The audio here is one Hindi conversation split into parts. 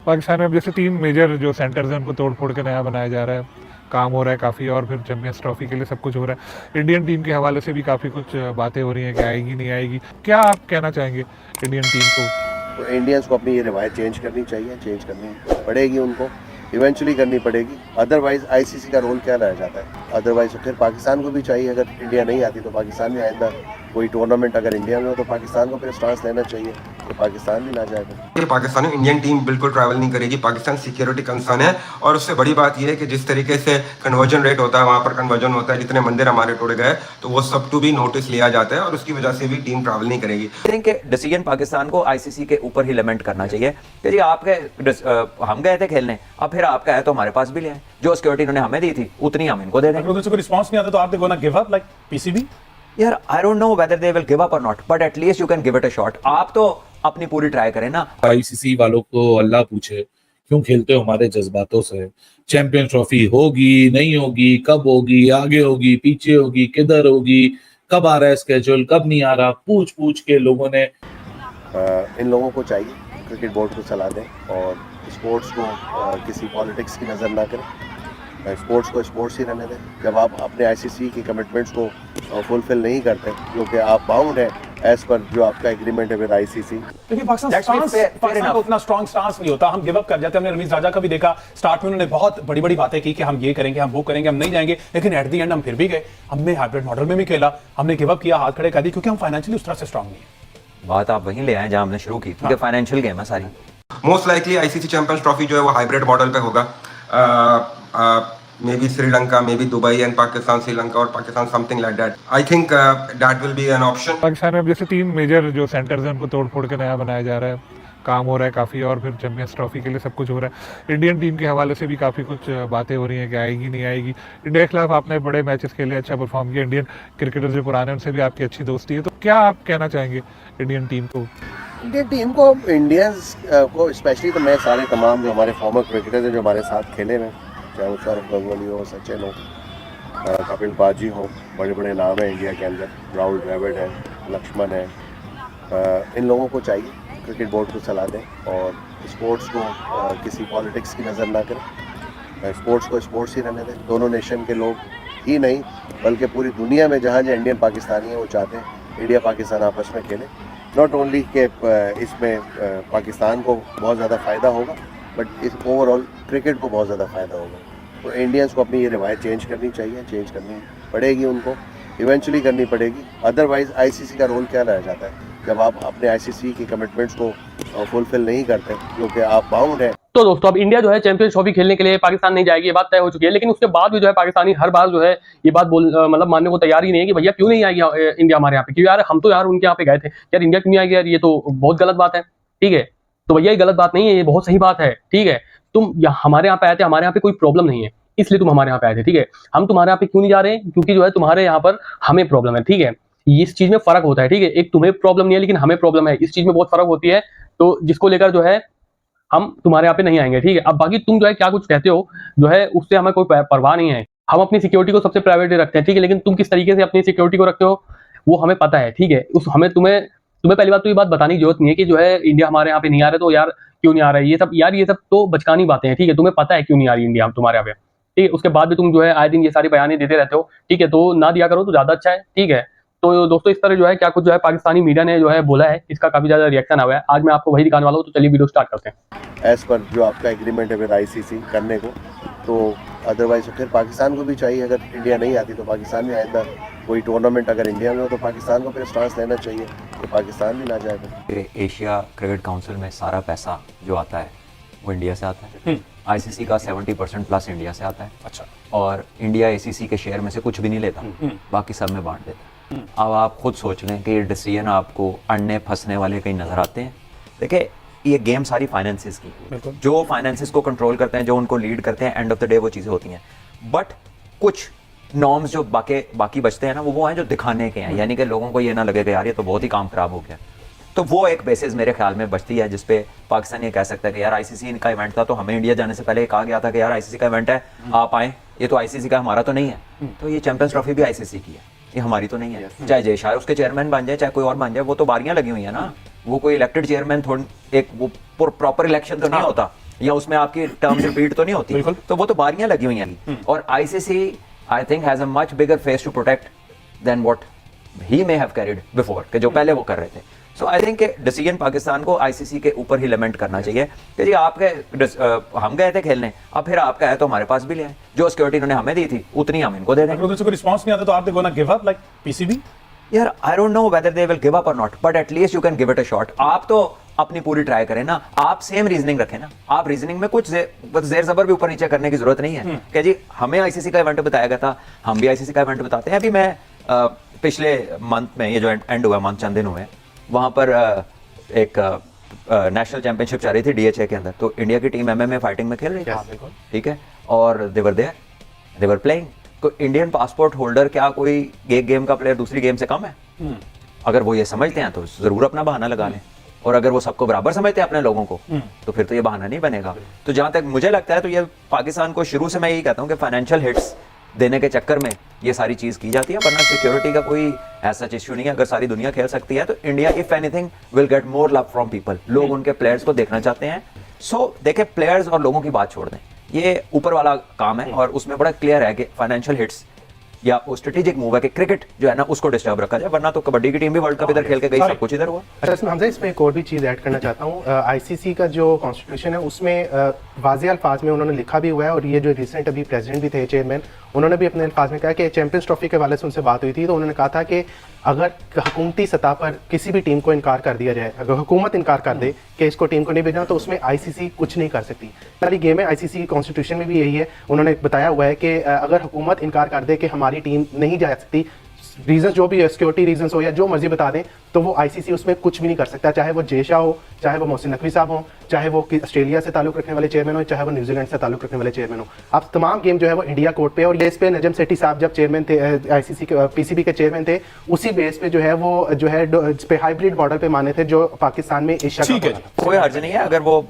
पाकिस्तान में अब जैसे 3 मेजर जो सेंटर्स हैं उनको तोड़ फोड़ के नया बनाया जा रहा है, काम हो रहा है काफ़ी, और फिर चैंपियंस ट्रॉफी के लिए सब कुछ हो रहा है। इंडियन टीम के हवाले से भी काफ़ी कुछ बातें हो रही हैं कि आएगी नहीं आएगी, क्या आप कहना चाहेंगे इंडियन टीम को? तो इंडियंस को अपनी ये रिवायत चेंज करनी चाहिए, चेंज करनी पड़ेगी उनको, इवेंचुअली करनी पड़ेगी। अदरवाइज आईसीसी का रोल क्या रह जाता है? अदरवाइज फिर पाकिस्तान को भी चाहिए, अगर इंडिया नहीं आती तो पाकिस्तान में आइंदा कोई टूर्नामेंट अगर इंडिया में हो तो पाकिस्तान को फिर स्टांस लेना चाहिए कि पाकिस्तान भी ना जाएगा। ये पाकिस्तान में इंडियन टीम बिल्कुल ट्रैवल नहीं करेगी। पाकिस्तान सिक्योरिटी कंसर्न है, और उससे बड़ी बात यह है कि जिस तरीके से कन्वर्जन रेट होता है, वहाँ पर कन्वर्जन होता है, जितने मंदिर हमारे तोड़े गए, तो वो सब टू भी नोटिस लिया जाता है, और उसकी वजह से भी टीम ट्रैवल नहीं करेगी। आई थिंक डिसीजन पाकिस्तान को आईसीसी के ऊपर ही लिमिट करना चाहिए कि जी आपके हम गए थे खेलने, अब फिर आपका है तो हमारे पास भी ले आए। जो सिक्योरिटी उन्होंने हमें दी थी उतनी हम इनको दे देंगे। अगर कोई रिस्पांस नहीं आता तो आप gonna give up like PCB? यार I don't know whether they will give up और not, but at least you can give it a shot. आप तो अपनी पूरी ट्राई करें ना। आईसीसी वालों को अल्लाह पूछे, क्यों खेलते हो हमारे जज्बातों से? चैंपियंस ट्रॉफी होगी नहीं होगी, कब होगी, आगे होगी पीछे होगी, किधर होगी, कब आ रहा है स्केड्यूल, कब नहीं आ रहा, पूछ पूछ के लोगों ने इन लोगों को चाहिए क्रिकेट बोर्ड को सलाह दें और स्पोर्ट्स को किसी पॉलिटिक्स की नज़र ना करें, स्पोर्ट्स को स्पोर्ट्स ही रहने दें। जब आप अपने आईसीसी की कमिटमेंट्स को फुलफिल नहीं करते, क्योंकि आप बाउंड हैं एज पर जो आपका एग्रीमेंट है विद आईसीसी। लेकिन पाकिस्तान को उतना स्ट्रॉन्ग स्टांस नहीं होता, हम गिव अप कर जाते हैं। हमने रमीज राजा का भी देखा, स्टार्ट में उन्होंने बहुत बड़ी बड़ी बातें की कि हम ये करेंगे, हम वो करेंगे, हम नहीं जाएंगे, लेकिन एट द एंड हम फिर भी गए। हमने हाइब्रिड मॉडल में भी खेला, हमने गिव अप किया, हाथ खड़े कर दिए, क्योंकि हम फाइनेंशियली उस तरह से स्ट्रॉन्ग नहीं है। बात आप वहीं ले आए जहां हमने शुरू की, क्योंकि फाइनेंशियल गेम है सारी। Most likely ICC champions trophy जो है वो हाइब्रिड मॉडल पे होगा। Maybe Sri Lanka, maybe Dubai and Pakistan, Sri Lanka और Pakistan, something like that. I think that will be an option. Pakistan में अब जैसे 3 मेजर जो सेंटर्स हैं उनको तोड़ फोड़ के नया बनाया जा रहा है, काम हो रहा है काफ़ी, और फिर चैंपियंस ट्रॉफी के लिए सब कुछ हो रहा है। इंडियन टीम के हवाले से भी काफ़ी कुछ बातें हो रही हैं कि आएगी नहीं आएगी। इंडिया के खिलाफ आपने बड़े मैचेस खेले, अच्छा परफॉर्म किया, इंडियन क्रिकेटर जो पुराने उनसे भी आपकी अच्छी दोस्ती है, तो क्या आप कहना चाहेंगे इंडियन टीम को? इंडियन टीम को, इंडियंस को स्पेशली, तो मैं सारे तमाम जो हमारे फॉर्मर क्रिकेटर्स हैं जो हमारे साथ खेले हैं, चाहे वो सौरभ गंगोली हो, सचिन हो, कपिल पाजी हो, बड़े बड़े नाम हैं इंडिया के अंदर, राहुल द्रविड़ है, लक्ष्मण है, इन लोगों को चाहिए क्रिकेट बोर्ड को सलाह दें और स्पोर्ट्स को किसी पॉलिटिक्स की नज़र ना करें, स्पोर्ट्स को स्पोर्ट्स ही रहने दें। दोनों नेशन के लोग ही नहीं बल्कि पूरी दुनिया में जहाँ जहाँ इंडियन पाकिस्तानी हैं वो चाहते हैं इंडिया पाकिस्तान आपस में खेले। नॉट ओनली के इसमें पाकिस्तान को बहुत ज़्यादा फ़ायदा होगा, बट इस ओवरऑल क्रिकेट को बहुत ज़्यादा फ़ायदा होगा। तो इंडियंस को अपनी ये रिवायत चेंज करनी चाहिए, चेंज करनी पड़ेगी उनको, इवेंचुअली करनी पड़ेगी। अदरवाइज आईसीसी का रोल क्या रह जाता है? जब आप अपने आईसीसी की कमिटमेंट्स को फुलफिल नहीं करते, क्योंकि आप बाउंड हैं। तो दोस्तों अब इंडिया जो है चैंपियंस ट्रॉफी खेलने के लिए पाकिस्तान नहीं जाएगी, ये बात तय हो चुकी है। लेकिन उसके बाद भी जो है पाकिस्तानी हर बार जो है ये बात मतलब मानने को तैयार ही नहीं है कि भैया क्यों नहीं आएगी इंडिया हमारे यहाँ पे, क्यों यार हम तो यार उनके यहाँ पे गए थे, यार इंडिया क्यों नहीं आएगी यार, ये तो बहुत गलत बात है। ठीक है, तो भैया ये गलत बात नहीं है, ये बहुत सही बात है। ठीक है, तुम हमारे यहाँ पे आए थे, हमारे यहाँ पे कोई प्रॉब्लम नहीं है, इसलिए तुम हमारे यहाँ पे आए थे। ठीक है, हम तुम्हारे यहाँ पे क्यों नहीं जा रहे हैं? क्योंकि जो है तुम्हारे यहाँ पर हमें प्रॉब्लम है। ठीक है, इस चीज में फर्क होता है। ठीक है, एक तुम्हें प्रॉब्लम नहीं है लेकिन हमें प्रॉब्लम है, इस चीज में बहुत फर्क होती है। तो जिसको लेकर जो है हम तुम्हारे यहाँ पे नहीं आएंगे। ठीक है, अब बाकी तुम जो है क्या कुछ कहते हो जो है उससे हमें कोई परवाह नहीं है। हम अपनी सिक्योरिटी को सबसे प्रायोरिटी रखते हैं। ठीक है, लेकिन तुम किस तरीके से अपनी सिक्योरिटी को रखते हो वो हमें पता है। ठीक है, उस हमें तुम्हें पहली बात तो ये बात बताने की जरूरत नहीं है कि जो है इंडिया हमारे यहाँ पे नहीं आ रहे तो यार क्यों नहीं आ रहा है, ये सब यार ये सब तो बचकानी बातें हैं। ठीक है, तुम्हें पता है क्यों नहीं आ रही इंडिया तुम्हारे यहाँ पे। ठीक है, उसके बाद भी तुम जो है आए दिन ये सारी बयानें देते रहते हो। ठीक है, तो ना दिया करो तो ज्यादा अच्छा है। ठीक है, तो दोस्तों इस तरह जो है क्या कुछ जो है पाकिस्तानी मीडिया ने जो है बोला है, इसका काफी ज्यादा रिएक्शन आया है। आज मैं आपको वही दिखाने वाला हूँ, तो चलिए वीडियो स्टार्ट करते हैं। एज पर जो आपका एग्रीमेंट है विद आईसीसी करने को, तो अदरवाइज फिर पाकिस्तान को भी चाहिए, अगर इंडिया नहीं आती तो पाकिस्तान में आइंदा कोई टूर्नामेंट अगर इंडिया में हो तो पाकिस्तान को फिर स्टांस लेना चाहिए कि पाकिस्तान भी ना जाएगा। एशिया क्रिकेट काउंसिल में सारा पैसा जो आता है वो इंडिया से आता है। आईसीसी का 70% प्लस इंडिया से आता है। अच्छा, और इंडिया एसीसी के शेयर में से कुछ भी नहीं लेता, बाकी सब में बांट देता है। अब आप खुद सोच लें कि ये डिसीजन आपको अड़ने फंसने वाले कहीं नजर आते हैं। देखिए ये गेम सारी फाइनेंसिस की, जो फाइनेंसिस को कंट्रोल करते हैं, जो उनको लीड करते हैं, एंड ऑफ द डे वो चीज़ें होती हैं। बट कुछ नॉर्म्स जो बाकी बचते हैं ना, वो हैं जो दिखाने के हैं, यानी कि लोगों को ये ना लगे कि यार ये तो बहुत ही काम खराब हो गया। तो वो एक बेसिस मेरे ख्याल में बचती है जिसपे पाकिस्तान ये कह सकता है कि यार आईसीसी का इवेंट था तो हमें इंडिया जाने से पहले कहा गया था कि यार आईसीसी का इवेंट है, आप आए, ये तो आईसीसी का, हमारा तो नहीं है। तो ये चैंपियंस ट्रॉफी भी आईसीसी की है, ये हमारी तो नहीं है। चाहे जय शाह उसके चेयरमैन बन जाए, चाहे कोई और बन जाए, वो तो बारियां लगी हुई है ना, वो कोई इलेक्टेड चेयरमैन थोड़ी, एक वो प्रॉपर इलेक्शन तो नहीं होता। या उसमें आपकी टर्म्स रिपीट तो नहीं होती, बिल्कुल। तो वो तो बारियां लगी हुई हैं। और ICC I think has a much bigger face to protect than what he may have carried before, कि जो पहले वो कर रहे थे। So I think decision Pakistan को आईसीसी के ऊपर ही लिमिट करना चाहिए कि जी आपके हम गए थे खेलने, अब फिर आपका है तो हमारे पास भी ले आए, जो सिक्योरिटी इन्होंने हमें दी थी उतनी हम इनको दे देंगे। अगर उधर से कोई रिस्पांस नहीं आता तो आप they gonna give up like PCB? यार I don't know whether they will give up और not, but at least you can give it a shot. आप तो अपनी पूरी ट्राई करें ना, आप सेम रीजनिंग रखें ना। आप रीजनिंग में कुछ जेर जबर भी ऊपर नीचे करने की जरूरत नहीं है कि जी हमें आईसीसी का इवेंट बताया गया था, हम भी आईसीसी का इवेंट बताते हैं। अभी मैं पिछले मंथ में, ये जो एंड हुआ मंथ चंद दिन हुए, वहां पर एक नेशनल चैंपियनशिप चल रही थी डीएचए के अंदर, तो इंडिया की टीम एमएमए फाइटिंग में खेल रही थी, ठीक है, और दे वर प्लेइंग। तो इंडियन पासपोर्ट होल्डर क्या कोई एक गेम का प्लेयर दूसरी गेम से कम है? अगर वो ये समझते हैं तो जरूर अपना बहाना लगा लें, और अगर वो सबको बराबर समझते हैं अपने लोगों को, तो फिर तो ये बहाना नहीं बनेगा। तो जहां तक मुझे लगता है तो ये पाकिस्तान को शुरू से मैं यही कहता हूं कि फाइनेंशियल हिट्स देने के चक्कर में ये सारी चीज की जाती है, वरना सिक्योरिटी का कोई ऐसा इश्यू नहीं है। अगर सारी दुनिया खेल सकती है तो India if anything will get more love from people. लोग उनके प्लेयर्स को देखना चाहते हैं। सो देखें, प्लेयर्स और लोगों की बात छोड़ दें, ये ऊपर वाला काम है, और उसमें बड़ा क्लियर है कि फाइनेंशियल हिट्स या वो स्ट्रेटेजिक मूव है कि क्रिकेट जो है ना उसको डिस्टर्ब रखा जाए, वरना तो कबड्डी की टीम भी वर्ल्ड कप इधर खेल के गई, सब कुछ इधर हुआ। अच्छा, इसमें हमजा इसमें एक और भी चीज़ ऐड करना चाहता हूँ। आईसीसी का जो कॉन्स्टिट्यूशन है उसमें वाज़ेह अल्फाज में उन्होंने लिखा भी हुआ है, और ये जो रिसेंट अभी प्रेसिडेंट भी थे, चेयरमैन, उन्होंने भी अपने अल्फाज में कहा कि चैंपियंस ट्रॉफी के हवाले से उनसे बात हुई थी, तो उन्होंने कहा था कि अगर हुकूमती सतह पर किसी भी टीम को इनकार कर दिया जाए, अगर हुकूमत इनकार कर दे कि इसको टीम को नहीं भेजना, तो उसमें आईसीसी कुछ नहीं कर सकती। सारी गेम है, आईसीसी की कॉन्स्टिट्यूशन में भी यही है। उन्होंने बताया हुआ है कि अगर हुकूमत इनकार कर दे कि हमारी टीम नहीं जा सकती, रीजन जो भी है, सिक्योरिटी रीजन हो या जो मर्जी बता दें, तो वो आईसीसी उसमें कुछ भी नहीं कर सकता। चाहे वो जेशा हो, चाहे वो मोहसिन नकवी साहब हो, चाहे वो ऑस्ट्रेलिया से ताल्लुक रखने वाले चेयरमैन हो, चाहे वो न्यूजीलैंड से ताल्लुक रखने वाले चेयरमैन हो, अब तमाम गेम जो है वो इंडिया कोर्ट पे है। और ये इस पे नजम सेठी साहब जब चेयरमैन थे, आईसीसी के पीसीबी के चेयरमैन थे, उसी बेस पे जो है वो जो है इस पे हाइब्रिड मॉडल पे माने थे, जो पाकिस्तान में एशिया ठीक है का जी। कोई हर्ज नहीं है अगर वो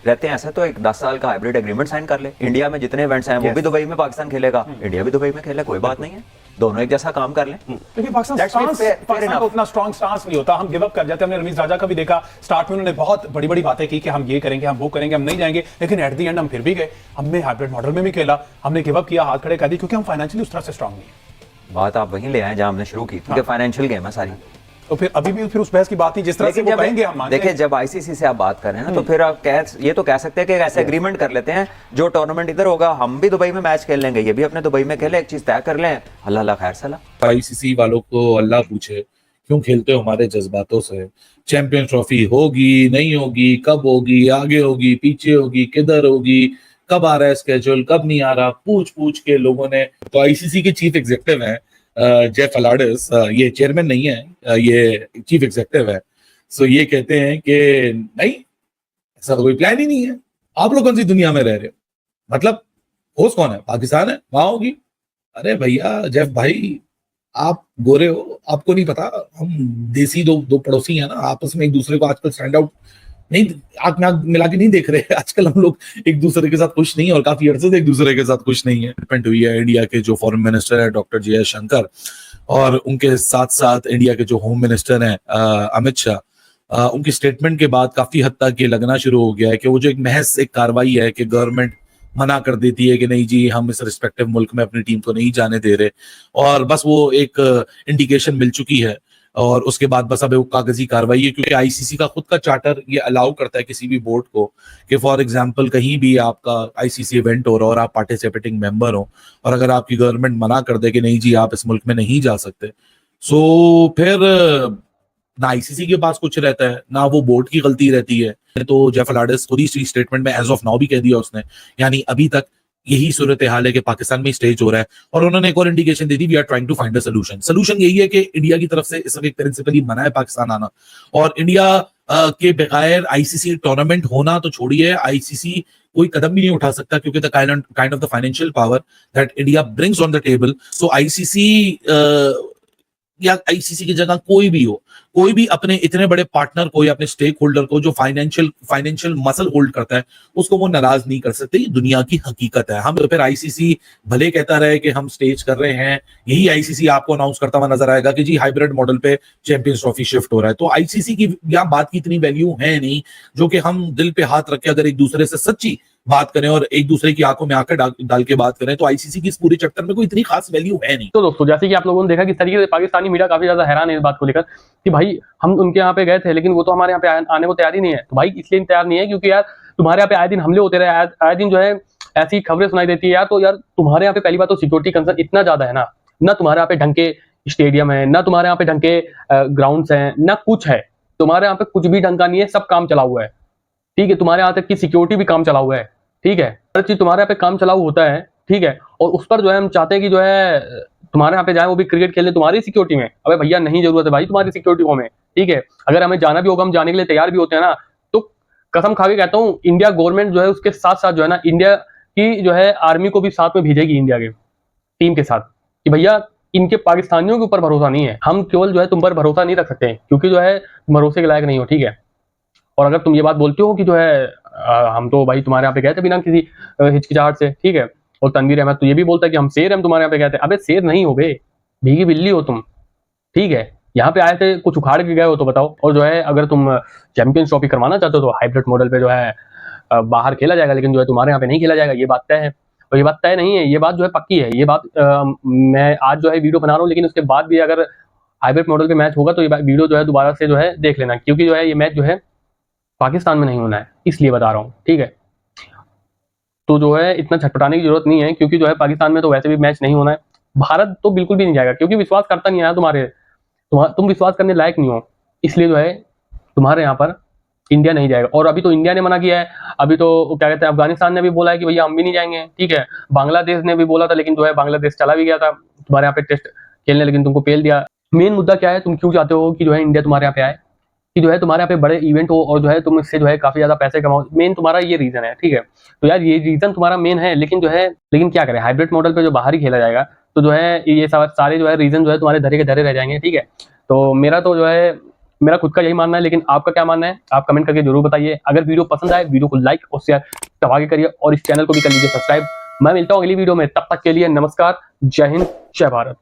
रहते हैं ऐसा, तो एक 10 साल का हाइब्रिड एग्रीमेंट साइन कर ले। इंडिया में जितने इवेंट्स हैं वो भी दुबई में पाकिस्तान खेलेगा, इंडिया भी दुबई में खेले, कोई बात नहीं है, दोनों एक जैसा काम कर लें। लेकिन Pakistan That's fair Pakistan enough. का उतना स्ट्रॉन्ग स्टांस नहीं होता, हम गिव अप कर जाते हैं। हमने रमीज राजा का भी देखा, स्टार्ट में उन्होंने बहुत बड़ी बड़ी बातें की कि हम ये करेंगे, हम वो करेंगे, हम नहीं जाएंगे, लेकिन एट द एंड हम फिर भी गए। हमने हाइब्रिड मॉडल में भी खेला, हमने गिव अप किया, हाथ खड़े कर दिए, क्योंकि हम फाइनेंशियली उस तरह से स्ट्रॉन्ग नहीं है। बात आप वहीं ले आए जहां हमने शुरू की, क्योंकि फाइनेंशियल गेम है सारी। तो फिर अभी भी फिर उस बहस की बात नहीं, जिस तरह से वो कहेंगे हम मानेंगे। देखिए, जब आईसीसी से आप बात कर रहे हैं ना, तो फिर आप ये तो कह सकते हैं कि ऐसे एग्रीमेंट कर लेते हैं, जो टूर्नामेंट इधर होगा हम भी दुबई में मैच खेल लेंगे, ये भी अपने दुबई में खेले, एक चीज तय कर लें, अल्लाह खैर सलाह। आईसीसी वालों को अल्लाह पूछे क्यों खेलते हो हमारे जज्बातों से। चैंपियंस ट्रॉफी होगी नहीं होगी, कब होगी, आगे होगी, पीछे होगी, किधर होगी, कब आ रहा है स्केड्यूल, कब नहीं आ रहा, पूछ पूछ के लोगों ने। तो आईसीसी के चीफ एग्जीक्यूटिव हैं जेफ अलाडिस, ये चेयरमैन नहीं है, ये चीफ एग्जीक्यूटिव है। सो ये कहते हैं कि नहीं, ऐसा कोई प्लान ही नहीं है, आप लोग कौन सी दुनिया में रह रहे हो, मतलब होस्ट कौन है, पाकिस्तान है, वहां होगी। अरे भैया जेफ भाई, आप गोरे हो, आपको नहीं पता, हम देसी दो पड़ोसी हैं ना, आपस में एक दूसरे को आजकल स्टैंड आउट नहीं, आंख में आंख मिला के नहीं देख रहे। आजकल हम लोग एक दूसरे के साथ खुश नहीं है, और काफी अरसे से एक दूसरे के साथ खुश नहीं है। डिपेंड हुई है इंडिया के जो फॉरेन मिनिस्टर है डॉक्टर जयशंकर, और उनके साथ साथ इंडिया के जो होम मिनिस्टर हैं अमित शाह, उनकी स्टेटमेंट के बाद काफी हद तक ये लगना शुरू हो गया है कि वो जो एक महज एक कार्रवाई है कि गवर्नमेंट मना कर देती है कि नहीं जी हम इस रिस्पेक्टिव मुल्क में अपनी टीम को नहीं जाने दे रहे, और बस वो एक इंडिकेशन मिल चुकी है, और उसके बाद बस अब वो कागजी कार्रवाई है। क्योंकि आईसीसी का खुद का चार्टर ये अलाउ करता है किसी भी बोर्ड को कि फॉर एग्जांपल कहीं भी आपका आईसीसी इवेंट हो रहा हो और आप पार्टिसिपेटिंग मेंबर हो, और अगर आपकी गवर्नमेंट मना कर दे कि नहीं जी आप इस मुल्क में नहीं जा सकते, सो फिर ना आईसीसी के पास कुछ रहता है, ना वो बोर्ड की गलती रहती है। तो जेफ अलाडिस खुद ही स्टेटमेंट में एज ऑफ नाउ भी कह दिया उसने, यानी अभी तक यही सूरत हाल है कि पाकिस्तान में स्टेज हो रहा है। और उन्होंने एक और इंडिकेशन दे दी, we are trying to find a solution. Solution यही है कि इंडिया की तरफ से इस वक्त प्रिंसिपली मना है पाकिस्तान आना, और इंडिया के बगैर आईसीसी टूर्नामेंट होना तो छोड़िए, आईसीसी कोई कदम भी नहीं उठा सकता, क्योंकि the kind of the financial power that India brings on the table. So ICC या आईसीसी की जगह कोई भी हो, कोई भी अपने इतने बड़े पार्टनर को या अपने स्टेक होल्डर को जो फाइनेंशियल मसल होल्ड करता है उसको वो नाराज नहीं कर सकते। ये दुनिया की हकीकत है। हम तो फिर आईसीसी भले कहता रहे कि हम स्टेज कर रहे हैं, यही आईसीसी आपको अनाउंस करता हुआ नजर आएगा कि जी हाइब्रिड मॉडल पे चैंपियंस ट्रॉफी शिफ्ट हो रहा है। तो आईसीसी की यहाँ बात की इतनी वैल्यू है नहीं जो कि हम दिल पे हाथ रख के अगर एक दूसरे से सच्ची बात करें और एक दूसरे की आंखों में आंखें डाल के बात करें तो आईसीसी की इस पूरे चक्कर में कोई इतनी खास वैल्यू है नहीं। तो दोस्तों जैसे कि आप लोगों ने देखा कि तरीके से पाकिस्तानी मीडिया काफी ज्यादा हैरान है इस बात को लेकर कि भाई हम उनके यहाँ पे गए थे लेकिन वो तो हमारे यहाँ पे आने को तैयार ही नहीं है। तो भाई इसलिए तैयार नहीं है क्योंकि यार तुम्हारे यहाँ पे आए दिन हमले होते रहे, आए दिन जो है ऐसी खबरें सुनाई देती है यार। तो यार तुम्हारे यहाँ पे पहली बात तो सिक्योरिटी कंसर्न इतना ज्यादा है ना तुम्हारे यहाँ पे ढंग के स्टेडियम है, ना तुम्हारे यहाँ पे ढंग के ग्राउंड्स हैं, ना कुछ है। तुम्हारे यहाँ पे कुछ भी ढंग का नहीं है, सब काम चला हुआ है। ठीक है, तुम्हारे यहाँ तक की सिक्योरिटी भी काम चला हुआ है। ठीक है, हर चीज तुम्हारे यहाँ पे काम चलाऊ होता है। ठीक है, और उस पर जो है हम चाहते हैं कि जो है तुम्हारे यहाँ पे जाए वो भी क्रिकेट खेलने तुम्हारी सिक्योरिटी में। अबे भैया नहीं जरूरत है भाई तुम्हारी सिक्योरिटी को हमें। ठीक है, अगर हमें जाना भी होगा हम जाने के लिए तैयार भी होते हैं ना। तो कसम खा के कहता हूँ इंडिया गवर्नमेंट जो है उसके साथ साथ जो है ना इंडिया की जो है आर्मी को भी साथ में भेजेगी इंडिया के टीम के साथ कि भैया इनके पाकिस्तानियों के ऊपर भरोसा नहीं है, हम केवल जो है तुम पर भरोसा नहीं रख सकते हैं क्योंकि जो है भरोसे के लायक नहीं हो। ठीक है, और अगर तुम ये बात बोलते हो कि जो है हम तो भाई तुम्हारे यहाँ पे गए थे बिना किसी हिचकिचाहट से। ठीक है, और तनवीर अहमद तो ये भी बोलता है कि हम शेर हम तुम्हारे यहाँ पे गए थे। अबे शेर नहीं हो बे, भीगी बिल्ली हो तुम। ठीक है, यहाँ पे आए थे कुछ उखाड़ के गए हो तो बताओ। और जो है अगर तुम चैंपियंस ट्रॉफी करवाना चाहते हो तो हाइब्रिड मॉडल पे जो है बाहर खेला जाएगा लेकिन जो है तुम्हारे यहाँ पे नहीं खेला जाएगा। ये बात तय है और ये बात तय नहीं है, ये बात जो है पक्की है। ये बात मैं आज जो है वीडियो बना रहा हूँ लेकिन उसके बाद भी अगर हाइब्रिड मॉडल पे मैच होगा तो ये वीडियो जो है दोबारा से जो है देख लेना क्योंकि जो है ये मैच जो है पाकिस्तान में नहीं होना है, इसलिए बता रहा हूँ। ठीक है, तो जो है इतना छटपटाने की जरूरत नहीं है क्योंकि जो है पाकिस्तान में तो वैसे भी मैच नहीं होना है। भारत तो बिल्कुल भी नहीं जाएगा क्योंकि विश्वास करता नहीं है तुम्हारे, तुम विश्वास करने लायक नहीं हो, इसलिए जो है तुम्हारे यहाँ पर इंडिया नहीं जाएगा। और अभी तो इंडिया ने मना किया है, अभी तो क्या कहते हैं अफगानिस्तान ने भी बोला है कि भैया हम भी नहीं जाएंगे। ठीक है, बांग्लादेश ने भी बोला था लेकिन जो है बांग्लादेश चला भी गया था तुम्हारे यहाँ पे टेस्ट खेलने लेकिन तुमको पेल दिया। मेन मुद्दा क्या है, तुम क्यों चाहते हो कि जो है इंडिया तुम्हारे यहाँ पे आए कि जो है तुम्हारे यहाँ पे बड़े इवेंट हो और जो है तुम इससे जो है काफी ज्यादा पैसे कमाओ। मेन तुम्हारा ये रीजन है। ठीक है, तो यार ये रीजन तुम्हारा मेन है लेकिन जो है क्या करें हाइब्रिड मॉडल पे जो बाहर ही खेला जाएगा तो जो है ये सारे जो है रीजन जो है तुम्हारे धरे के धरे रह जाएंगे। ठीक है, तो मेरा तो जो है मेरा खुद का यही मानना है लेकिन आपका क्या मानना है आप कमेंट करके जरूर बताइए। अगर वीडियो पसंद आए वीडियो को लाइक और शेयर दबा के करिए और इस चैनल को भी कर लीजिए सब्सक्राइब। मैं मिलता हूँ अगली वीडियो में, तब तक के लिए नमस्कार, जय हिंद, जय भारत।